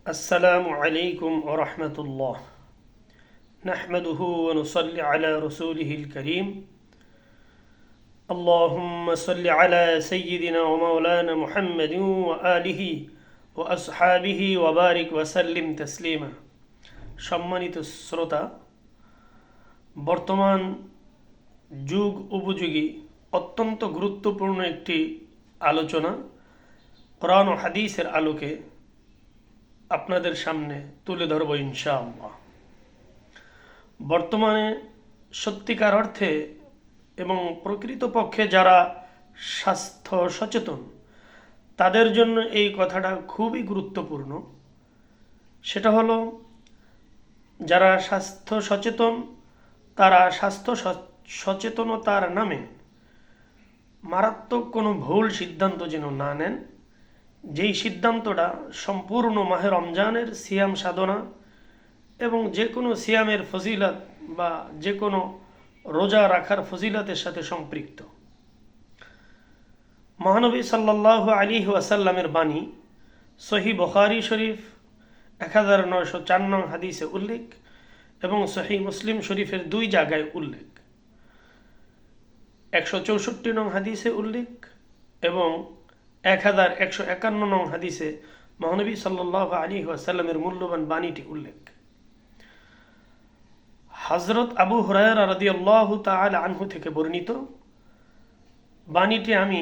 السلام عليكم ورحمة الله. نحمده ونصلي على رسوله الكريم. اللهم صل على سيدنا ومولانا محمد وآله وأصحابه وبارك وسلم تسليما. সম্মানিত শ্রোতা, বর্তমান যুগ উপযোগী অত্যন্ত গুরুত্বপূর্ণ একটি আলোচনা কোরআন ও হাদিসের আলোকে আপনাদের সামনে তুলে ধরব ইনশাআল্লাহ। বর্তমানে সত্যিকার অর্থে এবং প্রকৃতপক্ষে যারা স্বাস্থ্য সচেতন তাদের জন্য এই কথাটা খুবই গুরুত্বপূর্ণ। সেটা হলো, যারা স্বাস্থ্য সচেতন তারা স্বাস্থ্য সচেতনতার নামে মারাত্মক কোনো ভুল সিদ্ধান্ত যেন না নেন, যেই সিদ্ধান্তটা সম্পূর্ণ মাহে রমজানের সিয়াম সাধনা এবং যে কোনো সিয়ামের ফজিলত বা যে কোনো রোজা রাখার ফজিলতের সাথে সম্পৃক্ত। মহানবী সাল্লাল্লাহু আলাইহি ওয়াসাল্লামের বাণী সহিহ বুখারী শরীফ 1904 নং হাদিসে উল্লেখ এবং সহিহ মুসলিম শরীফের 2 জায়গায় উল্লেখ, 164 নং হাদিসে উল্লেখ এবং 1151 নং হাদিসে মহানবী সাল্লাল্লাহু আলাইহি ওয়াসাল্লামের মূল্যবান বাণীটি উল্লেখ। হযরত আবু হুরায়রা রাদিয়াল্লাহু তাআলা আনহু থেকে বর্ণিত বাণীটি আমি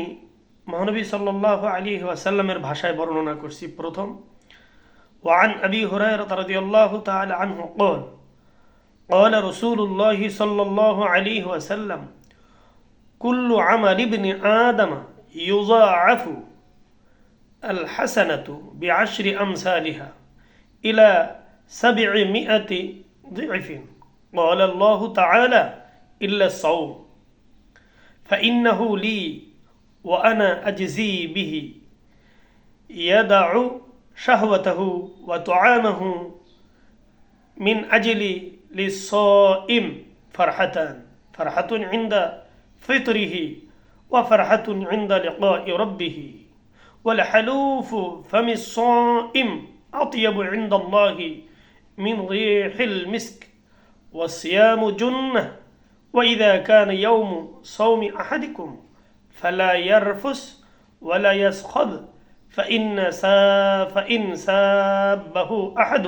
মহানবী সাল্লাল্লাহু আলাইহি ওয়াসাল্লামের ভাষায় বর্ণনা করছি। প্রথম, وعن أبي هريرة رضي الله تعالى عنه قال قال رسول الله صلى الله عليه وسلم كل عمل ابن آدم يضاعف الحسنة بعشر أمثالها إلى 700 ضعف قال الله تعالى إلا الصوم فإنه لي وأنا أجزي به يدع شهوته وطعامه من أجل للصائم فرحتان، فرحة عند فطره وفرحة عند لقاء ربه والحلوف فم الصائم أطيب عند الله من ريح المسك والصيام جنة وإذا كان يوم صوم أحدكم فلا يرفس ولا يسخب فإن سابه أحد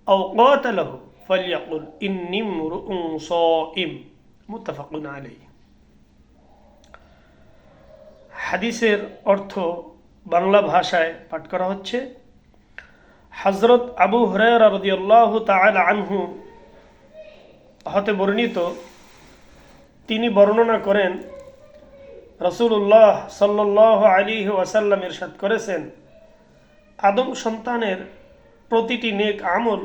أو قاتله فليقل إني امرؤ صائم متفق عليه। হাদিসের অর্থ বাংলা ভাষায় পাঠ করা হচ্ছে। হযরত আবু হুরায়রা রাদিয়াল্লাহু তাআলা আনহু হতে বর্ণিত, তিনি বর্ণনা করেন রাসূলুল্লাহ সাল্লাল্লাহু আলাইহি ওয়াসাল্লাম ইরশাদ করেছেন, আদম সন্তানের প্রতিটি নেক আমল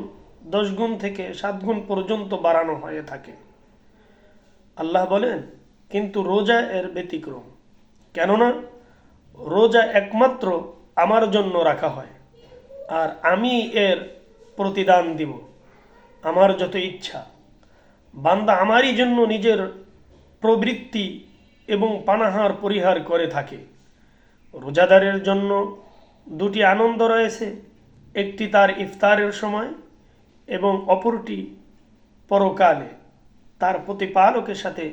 10 গুণ থেকে 7 গুণ পর্যন্ত বাড়ানো হয়ে থাকে। আল্লাহ বলেন, কিন্তু রোজা এর ব্যতিক্রম, কেননা রোজা একমাত্র আমার জন্য রাখা হয় আর আমি এর প্রতিদান দিব আমার যত ইচ্ছা। বান্দা আমারই জন্য নিজের প্রবৃত্তি এবং পানাহার পরিহার করে থাকে। রোজাদারের জন্য 2টি আনন্দ রয়েছে, একটি তার ইফতারের সময় এবং অপরটি পরকালে তার প্রতিপালকের সাথে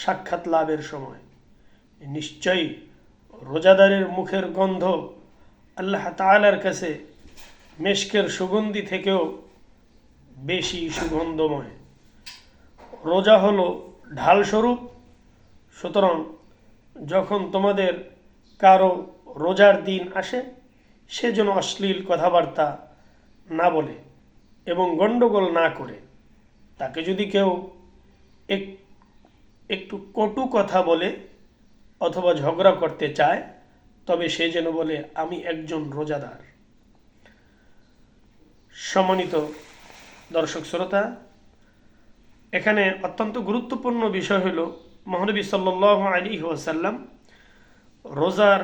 সাক্ষাৎ লাভের সময়। নিশ্চয়ই রোজাদারের মুখের গন্ধ আল্লাহ তাআলার কাছে মেশকের সুগন্ধি থেকেও বেশি সুগন্ধময়। রোজা হলো ঢাল স্বরূপ, সুতরাং যখন তোমাদের কারো রোজার দিন আসে সে যেন অশ্লীল কথাবার্তা না বলে এবং গণ্ডগোল না করে। তাকে যদি কেউ একটু কটু কথা বলে অথবা ঝগড়া করতে চায় তবে সে যেন বলে, আমি একজন রোজাদার। সম্মানিত দর্শক শ্রোতা, এখানে অত্যন্ত গুরুত্বপূর্ণ বিষয় হলো মহানবী সাল্লাল্লাহু আলাইহি ওয়াসাল্লাম রোজার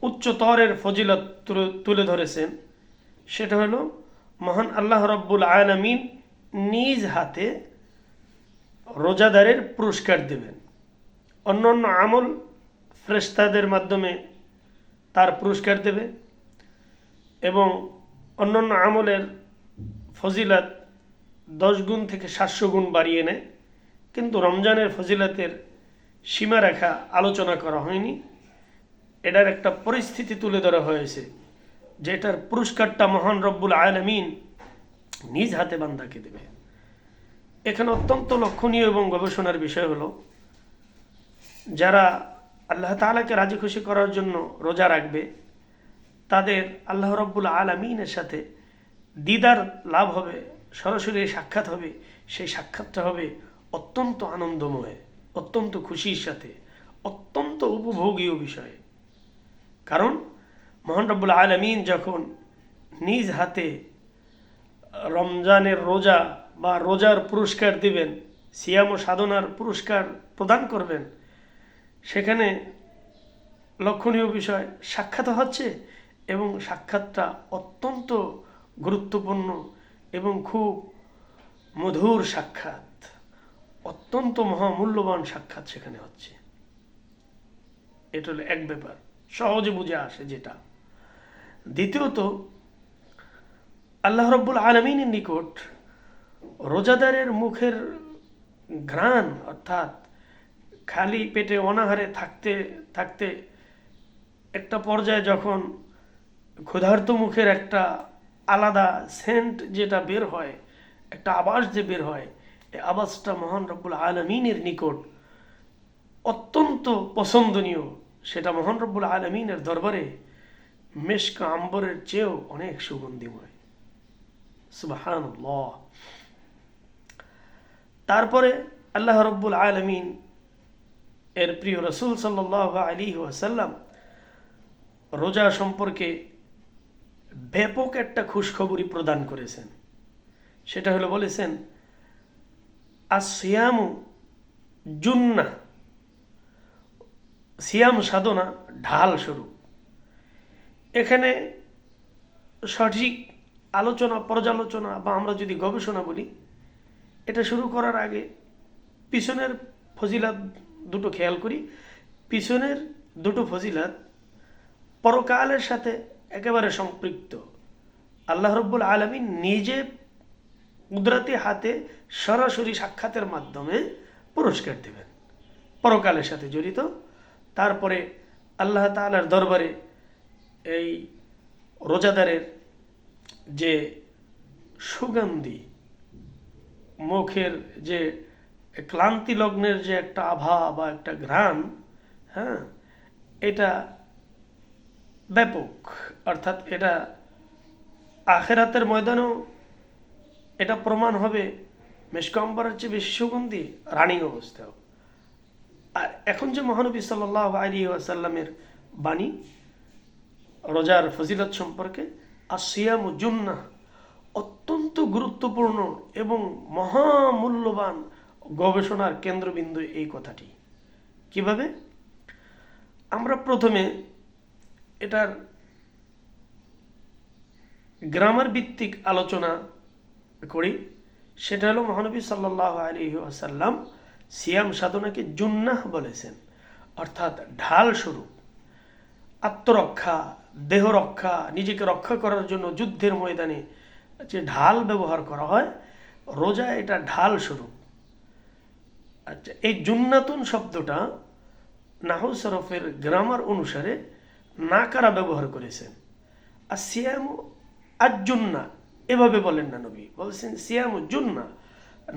উচ্চতরের ফজিলত তুলে ধরেছেন। সেটা হলো, মহান আল্লাহ রাব্বুল আলামিন নিজ হাতে রোজাদারের পুরস্কার দেবেন। অন্যান্য আমল ফেরেশতাদের মাধ্যমে তার পুরস্কার দেবে এবং অন্যান্য আমলের ফজিলত 10 গুণ থেকে 700 গুণ বাড়িয়ে নেয়, কিন্তু রমজানের ফজিলতের সীমারেখা আলোচনা করা হয়নি। এটার একটা পরিস্থিতি তুলে ধরা হয়েছে, যেটার পুরস্কারটা মহান রব্বুল আলামিন নিজ হাতে বান্দাকে দেবে। এখানে অত্যন্ত লক্ষণীয় এবং গবেষণার বিষয় হলো, যারা আল্লাহ তাআলাকে রাজি খুশি করার জন্য রোজা রাখবে, তাদের আল্লাহ রব্বুল আলামিনের সাথে দিদার লাভ হবে, সরাসরি সাক্ষাৎ হবে। সেই সাক্ষাৎটা হবে অত্যন্ত আনন্দময়, অত্যন্ত খুশির সাথে, অত্যন্ত উপভোগীয় বিষয়। কারণ মহান রব্বুল আলামিন যখন নিজ হাতে রমজানের রোজা বা রোজার পুরস্কার দিবেন, সিয়াম ও সাধনার পুরস্কার প্রদান করবেন, সেখানে লক্ষণীয় বিষয় সাক্ষাৎ হচ্ছে, এবং সাক্ষাৎটা অত্যন্ত গুরুত্বপূর্ণ এবং খুব মধুর সাক্ষাৎ, অত্যন্ত মহামূল্যবান সাক্ষাৎ সেখানে হচ্ছে। এটা হলো এক ব্যাপার, সহজে বুঝে আসে যেটা। দ্বিতীয়ত, আল্লাহ রব্বুল আলামিনের নিকট রোজাদারের মুখের ঘ্রাণ, অর্থাৎ খালি পেটে অনাহারে থাকতে থাকতে একটা পর্যায়ে যখন ক্ষুধার্ত মুখের একটা আলাদা সেন্ট যেটা বের হয়, একটা আওয়াজ যে বের হয়, এই আওয়াজটা মহান রব্বুল আলামিনের নিকট অত্যন্ত পছন্দনীয়। সেটা মহান রব্বুল আলামিনের দরবারে মেশক আম্বরের চেয়েও অনেক সুগন্ধিময়। সুবহানাল্লাহ। তারপরে আল্লাহ রব্বুল আলামিন এর প্রিয় রাসূল সাল্লাল্লাহু আলাইহি ওয়াসাল্লাম রোজা সম্পর্কে ব্যাপক একটা খুশখবরি প্রদান করেছেন। সেটা হলো, বলেছেন আসিয়ামু জুন্নাহ, সিয়াম সাধনা ঢাল স্বরূপ। এখানে সঠিক আলোচনা, পর্যালোচনা বা আমরা যদি গবেষণা বলি, এটা শুরু করার আগে পিছনের ফজিলাত দুটো খেয়াল করি। পিছনের দুটো ফজিলাত পরকালের সাথে একেবারে সম্পৃক্ত। আল্লাহ রব্বুল আলামিন নিজে কুদরতি হাতে সরাসরি সাক্ষাতের মাধ্যমে পুরস্কার দেবেন, পরকালের সাথে জড়িত। তারপরে আল্লাহ তাআলার দরবারে এই রোজাদারের যে সুগন্ধি, মুখের যে ক্লান্তি লগ্নের যে একটা আভা বা একটা ঘ্রাণ, হ্যাঁ, এটা ব্যাপক। অর্থাৎ এটা আখেরাতের ময়দানেও এটা প্রমাণ হবে মেশক আম্বরের চেয়ে বেশি সুগন্ধি রানিং অবস্থাও। আর এখন যে মহানবী সাল্লাল্লাহু আলাইহি ওয়াসাল্লামের বাণী রোজার ফজিলত সম্পর্কে, আসিয়ামু জুন্নাহ, অত্যন্ত গুরুত্বপূর্ণ এবং মহামূল্যবান গবেষণার কেন্দ্রবিন্দু এই কথাটি। কিভাবে? আমরা প্রথমে এটার গ্রামার ভিত্তিক আলোচনা করি। সেটা হলো, মহানবী সাল্লাল্লাহু আলাইহি ওয়াসাল্লাম সিয়াম সাধনাকে জুন্নাহ বলেছেন, অর্থাৎ ঢাল স্বরূপ। আত্মরক্ষা, দেহ রক্ষা, নিজেকে রক্ষা করার জন্য যুদ্ধের ময়দানে যে ঢাল ব্যবহার করা হয়, রোজা এটা ঢাল স্বরূপ। আচ্ছা, এই জুন্নাতুন শব্দটা নাহু সরফের গ্রামার অনুসারে নাকারা ব্যবহার করেছেন। আর সিয়ামু আজ-জুন্না এভাবে বলেন না, নবী বলছেন সিয়ামু জুন্না,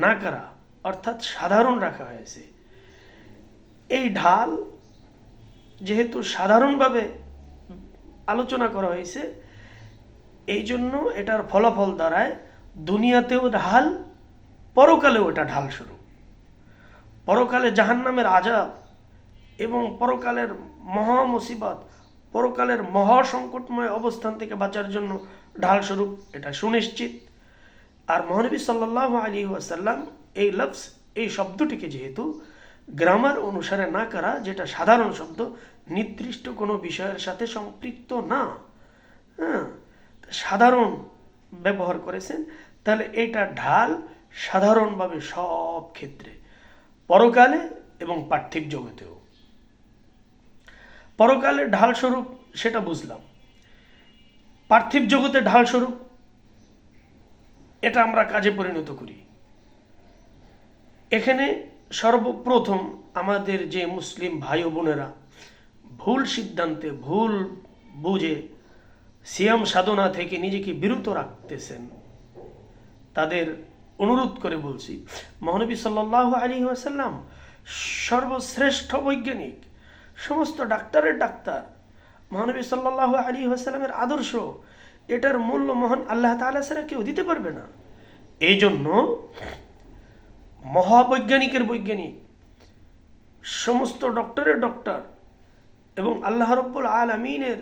নাকারা, অর্থাৎ সাধারণ রাখা হয়েছে। এই ঢাল যেহেতু সাধারণভাবে আলোচনা করা হয়েছে, এই জন্য এটার ফলাফল দ্বারায় দুনিয়াতেও ঢাল, পরকালেও এটা ঢাল স্বরূপ। পরকালে জাহান্নামের আযাব এবং পরকালের মহা মুসিবত, পরকালের মহা সংকটময় অবস্থান থেকে বাঁচার জন্য ঢাল স্বরূপ, এটা সুনিশ্চিত। আর মহানবী সাল্লাল্লাহু আলাইহি ওয়াসাল্লাম এই লফজ, এই শব্দটিকে যেহেতু গ্রামার অনুসারে না করা, যেটা সাধারণ শব্দ, নির্দিষ্ট কোনো বিষয়ের সাথে সম্পৃক্ত না, হ্যাঁ, সাধারণ ব্যবহার করেছেন, তাহলে এটা ঢাল সাধারণভাবে সব ক্ষেত্রে, পরকালে এবং পার্থিব জগতেও। পরকালে ঢাল স্বরূপ সেটা বুঝলাম, পার্থিব জগতে ঢাল স্বরূপ এটা আমরা কাজে পরিণত করি। এখানে সর্বপ্রথম আমাদের যে মুসলিম ভাই ও বোনেরা ভুল সিদ্ধান্তে, ভুল বুঝে সিয়াম সাধনা থেকে নিজেকে বিরত রাখতেছেন, তাদের অনুরোধ করে বলছি, মহানবী সাল্লাল্লাহু আলাইহি ওয়াসাল্লাম সর্বশ্রেষ্ঠ বৈজ্ঞানিক, সমস্ত ডাক্তারের ডাক্তার, মহানবী সাল্লাল্লাহু আলাইহি ওয়াসাল্লামের আদর্শ, এটার মূল্য মহান আল্লাহ তাআলা ছাড়া কেউ দিতে পারবে না। এই জন্য মহাবৈজ্ঞানিকের বৈজ্ঞানিক, সমস্ত ডক্টরের ডক্টর এবং আল্লাহ রাব্বুল আলামিনের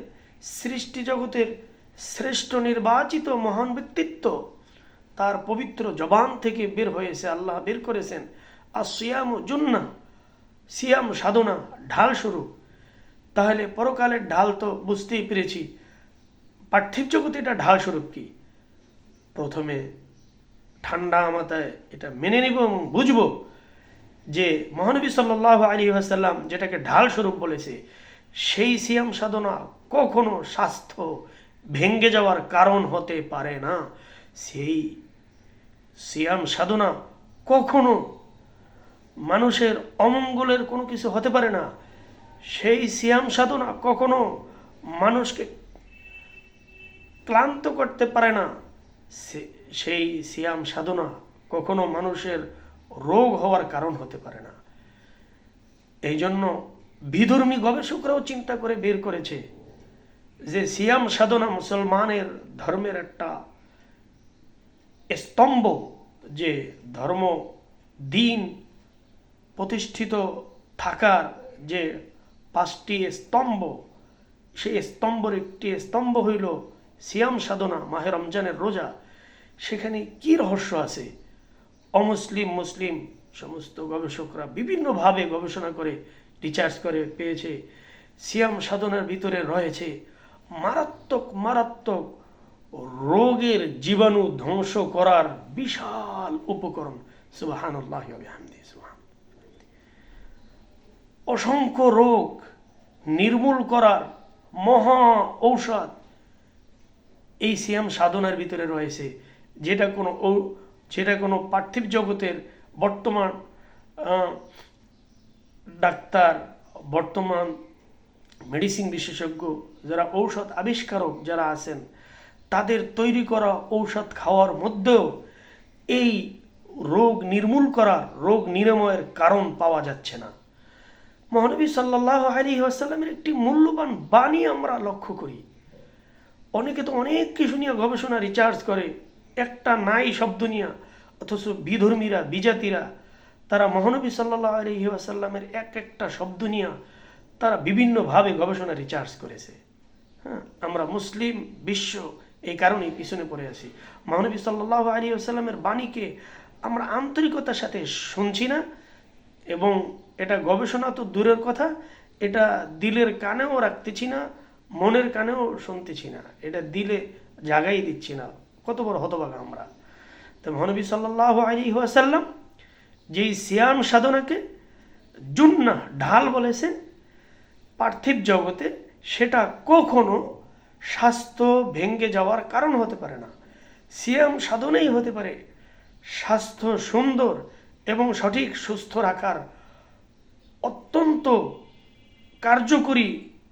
সৃষ্টি জগতের শ্রেষ্ঠ নির্বাচিত মহান ব্যক্তিত্ব, তার পবিত্র জবান থেকে বের হয়েছে, আল্লাহ বের করেছেন আসিয়াম জুন্নাহ, সিয়াম সাধনা ঢাল স্বরূপ। তাহলে পরকালের ঢাল তো বুঝতেই পেরেছি, পার্থিব জগতে এটা ঢাল স্বরূপ কি? প্রথমে ঠান্ডা মাথায় এটা মেনে নিব এবং বুঝবো যে মহানবী সাল্লাল্লাহু আলাইহি ওয়াসাল্লাম যেটাকে ঢাল স্বরূপ বলেছে, সেই সিয়াম সাধনা কখনো স্বাস্থ্য ভেঙ্গে যাওয়ার কারণ হতে পারে না। সেই সিয়াম সাধনা কখনো মানুষের অমঙ্গলের কোনো কিছু হতে পারে না। সেই সিয়াম সাধনা কখনো মানুষকে ক্লান্ত করতে পারে না। সেই সিয়াম সাধনা কখনো মানুষের রোগ হওয়ার কারণ হতে পারে না। এই জন্য বিধর্মী গবেষকরাও চিন্তা করে বের করেছে যে সিয়াম সাধনা মুসলমানের ধর্মের একটা স্তম্ভ, যে ধর্ম দিন প্রতিষ্ঠিত থাকার যে 5টি স্তম্ভ, সেই স্তম্ভের একটি স্তম্ভ হইল সিয়াম সাধনা, মাহে রমজানের রোজা। সেখানে কি রহস্য আছে? অমুসলিম মুসলিম সমস্ত গবেষকরা বিভিন্নভাবে গবেষণা করে রিসার্চ করে পেয়েছে, সিয়াম সাধনার ভিতরে রয়েছে মারাত্মক মারাত্মক রোগের জীবাণু ধ্বংস করার বিশাল উপকরণ। সুবহানাল্লাহি ওয়া বিহামদিহি। অসংখ্য রোগ নির্মূল করার মহা ঔষধ এই সিয়াম সাধনার ভিতরে রয়েছে, যেটা কোনো পার্থিব জগতের বর্তমান ডাক্তার, বর্তমান মেডিসিন বিশেষজ্ঞ, যারা ঔষধ আবিষ্কারক যারা আছেন, তাদের তৈরি করা ঔষধ খাওয়ার মধ্যেও এই রোগ নির্মূল করার, রোগ নিরাময়ের কারণ পাওয়া যাচ্ছে না। মহানবী সাল্লাল্লাহু আলাইহি ওয়াসাল্লামের একটি মূল্যবান বাণী আমরা লক্ষ্য করি। অনেকে তো অনেক কিছু নিয়ে গবেষণা রিসার্চ করে, একটা নাই শব্দ নিয়ে, অথচ বিধর্মীরা, বিজাতিরা তারা মহানবী সাল্লাল্লাহু আলাইহি ওয়াসাল্লামের একটা শব্দ নিয়ে তারা বিভিন্নভাবে গবেষণা রিসার্চ করেছে। হ্যাঁ, আমরা মুসলিম বিশ্ব এই কারণেই পিছনে পড়ে আছি। মহানবী সাল্লাল্লাহু আলাইহি ওয়াসাল্লামের বাণীকে আমরা আন্তরিকতার সাথে শুনছি না, এবং এটা গবেষণা তো দূরের কথা, এটা দিলের কানেও রাখতেছি না, মনের কানেও শুনতেছি না, এটা দিলে জাগাই দিচ্ছি না। কত বড় হতভাগা আমরা। তো মহানবী সাল্লাল্লাহু আলাইহি ওয়াসাল্লাম যেই সিয়াম সাধনাকে জুন্নাহ ঢাল বলেছেন পার্থিব জগতে, সেটা কখনো স্বাস্থ্য ভেঙ্গে যাওয়ার কারণ হতে পারে না। সিয়াম সাধনাই হতে পারে স্বাস্থ্য সুন্দর এবং সঠিক সুস্থ রাখার অত্যন্ত কার্যকরী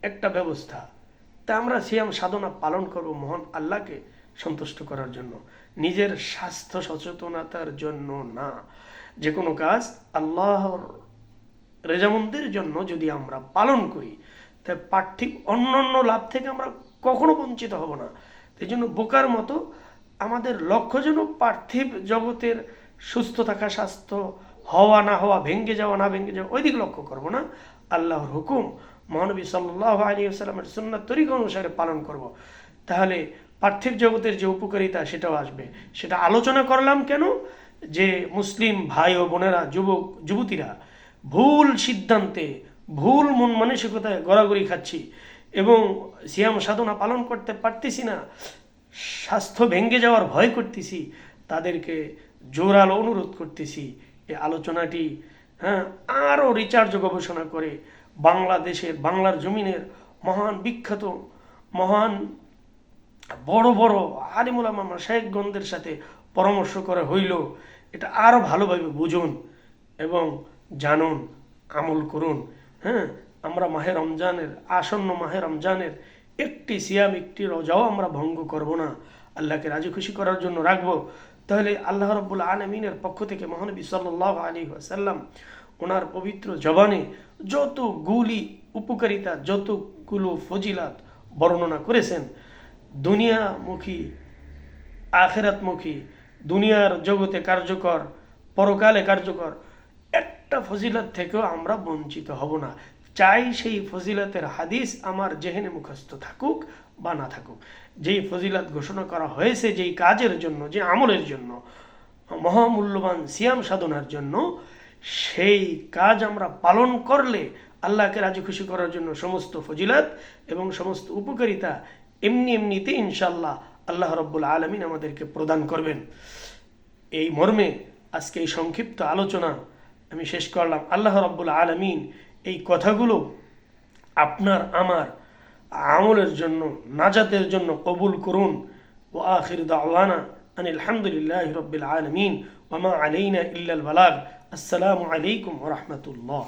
একটা ব্যবস্থা। তা আমরা সিয়াম সাধনা পালন করব মহান আল্লাহকে সন্তুষ্ট করার জন্য, নিজের স্বাস্থ্য সচেতনতার জন্য না। যে কোনো কাজ আল্লাহর রেজামন্দের জন্য যদি আমরা পালন করি, তাই পার্থিব অন্যান্য লাভ থেকে আমরা কখনো বঞ্চিত হব না। এই জন্য বোকার মতো আমাদের লক্ষ্য যেন পার্থিব জগতের সুস্থ থাকা, স্বাস্থ্য হওয়া না হওয়া, ভেঙ্গে যাওয়া না ভেঙ্গে যাওয়া, ওই দিকে লক্ষ্য করবো না। আল্লাহর হুকুম, মহানবী সাল্লাল্লাহু আলাইহি ওয়াসাল্লামের সুন্নাত তরিকা অনুসারে পালন করব। তাহলে পার্থিব জগতের যে উপকারিতা সেটাও আসবে। সেটা আলোচনা করলাম কেন? যে মুসলিম ভাই ও বোনেরা, যুবক যুবতীরা ভুল সিদ্ধান্তে, ভুল মন মানসিকতায় গড়াগড়ি খাচ্ছি এবং সিয়াম সাধনা পালন করতে পারতেছি না, স্বাস্থ্য ভেঙ্গে যাওয়ার ভয় করতেছি, তাদেরকে জোরালো অনুরোধ করতেছি এই আলোচনাটি আরও রিসার্চ গবেষণা করে বাংলাদেশের, বাংলার জমিনের মহান বিখ্যাত, মহান বড় বড় আলিমুল উলামা মাশায়েখগণদের সাথে পরামর্শ করা হইল, এটা আরও ভালোভাবে বুঝুন এবং জানুন, আমল করুন। হ্যাঁ, আমরা মাহে রমজানের, আসন্ন মাহে রমজানের একটি সিয়াম, একটি রোজাও আমরা ভঙ্গ করব না, আল্লাহকে রাজি খুশি করার জন্য রাখবো। তাহলে আল্লাহ রাব্বুল আলামিনের পক্ষ থেকে মহানবী সাল্লাল্লাহু আলাইহি ওয়াসাল্লাম ওনার পবিত্র জবানে যতগুলি উপকারিতা, যতগুলো ফজিলাত বর্ণনা করেছেন, দুনিয়ামুখী, আখেরাতমুখী, দুনিয়ার জগতে কার্যকর, পরকালে কার্যকর একটা ফজিলত থেকেও আমরা বঞ্চিত হব না। চাই সেই ফজিলতের হাদিস আমার জেহেনে মুখস্থ থাকুক বা না থাকুক, যেই ফজিলত ঘোষণা করা হয়েছে যেই কাজের জন্য, যে আমলের জন্য, মহামূল্যবান সিয়াম সাধনার জন্য, সেই কাজ আমরা পালন করলে আল্লাহকে রাজি খুশি করার জন্য সমস্ত ফজিলত এবং সমস্ত উপকারিতা এমনিতে ইনশাল্লাহ আল্লাহ রাব্বুল আলামিন আমাদেরকে প্রদান করবেন। এই মর্মে আজকে এই সংক্ষিপ্ত আলোচনা আমি শেষ করলাম। আল্লাহ রাব্বুল আলামিন এই কথাগুলো আপনার আমার আমলের জন্য, নাজাতের জন্য কবুল করুন। ওয়া আখির দাওয়ানা আনিল হামদুলিল্লাহি রাব্বিল আলামিন ওয়া মা আলাইনা ইল্লাল বালাগ। আসসালামু আলাইকুম ওয়া রাহমাতুল্লাহ।